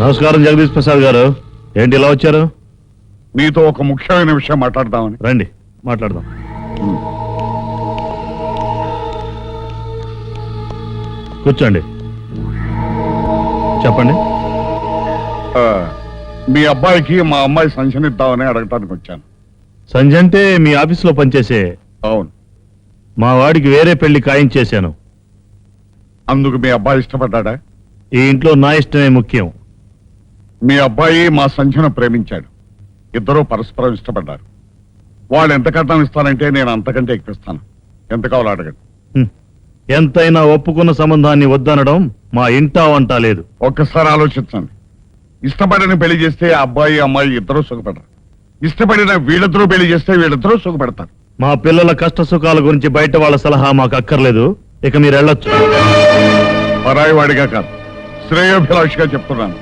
నమస్కారం జగదీష్ ప్రసాద్ గారు. ఏంటి ఇలా వచ్చారు? మీతో ఒక ముఖ్యమైన విషయం మాట్లాడదామని. రండి మాట్లాడదాం. కూర్చోండి, చెప్పండి. మీ అబ్బాయికి మా అమ్మాయి సంచన ఇద్దామని అడగటానికి వచ్చాను. సంజయ్ అంటే మీ ఆఫీసులో పనిచేసే? అవును. మా వాడికి వేరే పెళ్లి ఖాయం చేశాను. అందుకు మీ అబ్బాయి ఇష్టపడ్డా? ఈ ఇంట్లో నా ఇష్టమే ముఖ్యం. మీ అబ్బాయి మా సంచన ప్రేమించాడు. ఇద్దరూ పరస్పరం ఇష్టపడ్డారు. వాళ్ళు ఎంత కట్నం ఇస్తానంటే నేను అంతకంటే ఎక్కిస్తాను. ఎంత కావాలో అడగండి. ఎంతైనా ఒప్పుకున్న సంబంధాన్ని వద్దనడం మా ఇంటా వంట లేదు. ఒక్కసారి ఆలోచించండి. ఇష్టపడిన పెళ్లి చేస్తే ఆ అబ్బాయి అమ్మాయి ఇద్దరూ సుఖపడరు. ఇష్టపడిన వీళ్ళిద్దరూ పెళ్లి చేస్తే వీళ్ళిద్దరూ సుఖపడతారు. మా పిల్లల కష్ట సుఖాల గురించి బయట వాళ్ళ సలహా మాకు అక్కర్లేదు. ఇక మీరు వెళ్ళొచ్చు. పరాయి వాడిగా కాదు, శ్రేయోభిలాషిగా చెప్తున్నాను.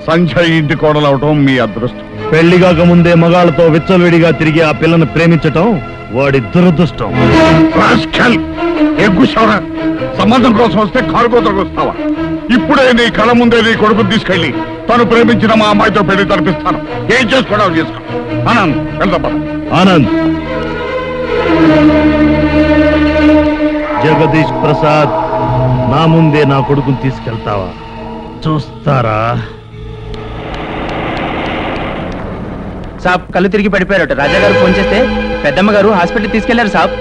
సంజయ్ ఇంటి కోడలవటం మీ అదృష్టం. పెళ్లి కాక ముందే మగాళ్ళతో విచ్చలవిడిగా తిరిగి ఆ పిల్లను ప్రేమించటం వాడి దురదృష్టం. సంబంధం కోసం వస్తే కారుకోతలకు వస్తావా? ఇప్పుడే నీ కళ్ళ ముందే నీ కొడుకు తీసుకెళ్లి తను ప్రేమించిన మా అమ్మాయితో పెళ్లి తడిపిస్తాను. ఏం చేసుకోవడం చేసుకో. ఆనంద్ వెళ్దాం. ఆనంద్, జగదీష్ ప్రసాద్, నా ముందే నా కొడుకుని తీసుకెళ్తావా? చూస్తారా? సాబ్ కళ్ళు తిరిగి పడిపోయారట. రాజా గారు ఫోన్ చేస్తే పెద్దమ్మ గారు హాస్పిటల్ తీసుకెళ్లారు సాబ్.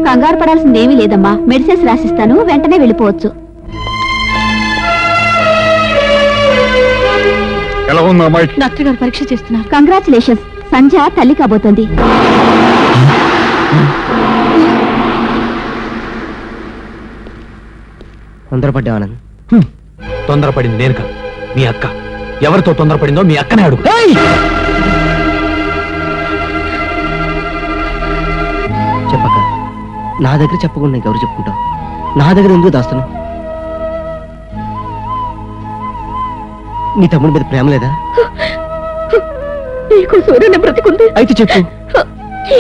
కంగారు పడాల్సింది ఏమీ లేదమ్మా. మెడిసిన్స్ రాసిస్తాను, వెంటనే వెళ్ళిపోవచ్చు. ఎలా ఉంది అమ్మాయి? డాక్టర్ గారు పరీక్ష చేస్తున్నారు. కంగ్రాచులేషన్స్, సంధ్య తల్లి కాబోతోంది. తొందరపడ్డా ఆనంద్. తొందరపడింది నేను కాదు, మీ అక్క. ఎవరితో తొందరపడిందో మీ అక్కనే అడుగు. చెప్పక్క, నా దగ్గర చెప్పకుండా ఇంకెవరు చెప్పుకుంటావు? నా దగ్గర ఎందుకు దాస్తాను? నీ తమ్ముడి మీద ప్రేమ లేదా? నీకోసం బ్రతికుంది. అయితే చెప్పు.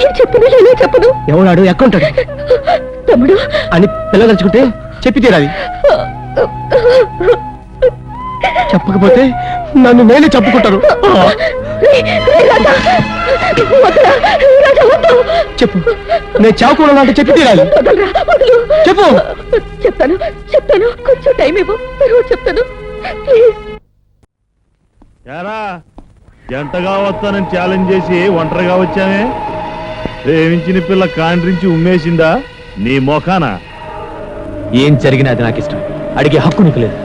ఏం చెప్పను, నేనే చెప్పను. ఎవడాడు, ఎక్కంటాడు తమ్ముడు అని పిల్లలు తలుచుకుంటే చెప్పి తీరాలి. చెప్పకపోతే నన్ను నేనే చెప్పుకుంటాను. చెప్పు, నేను చావుకోవాలంటే అంటే చెప్పి తీరాలి. చెప్పు. చెప్తాను చెప్తాను, కొంచెం టైం ఇవ్వు, చెప్తాను. యారా, జంటగా వస్తానని ఛాలెంజ్ చేసి ఒంటరిగా వచ్చానే. ప్రేమించిన పిల్ల కాండ్రించి ఉమ్మేసిందా నీ మొఖాన? ఏం జరిగినా అది నాకు ఇష్టం. అడిగే హక్కు నీకు లేదు.